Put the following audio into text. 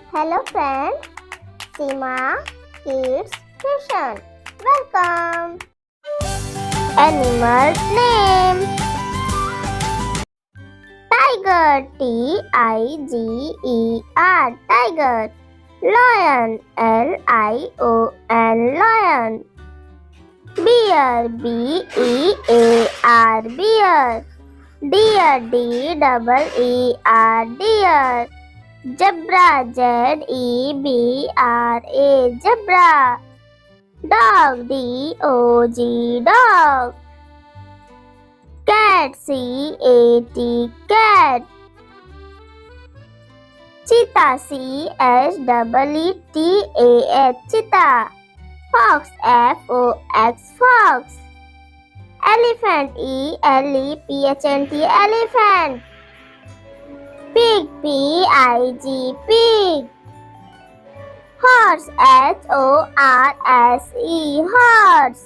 Hello friends, Seema Kids Station. Welcome. Animal's name: Tiger, Tiger. Tiger. Lion, Lion. Lion. Bear, Bear. Bear. Deer, Deer. Deer. Zebra, Zebra. Zebra. Dog, Dog. Cat, Cat. Cheetah, Cheetah. Cheetah. Fox, Fox. Elephant, Elephant. Pig, Pig. Horse, Horse.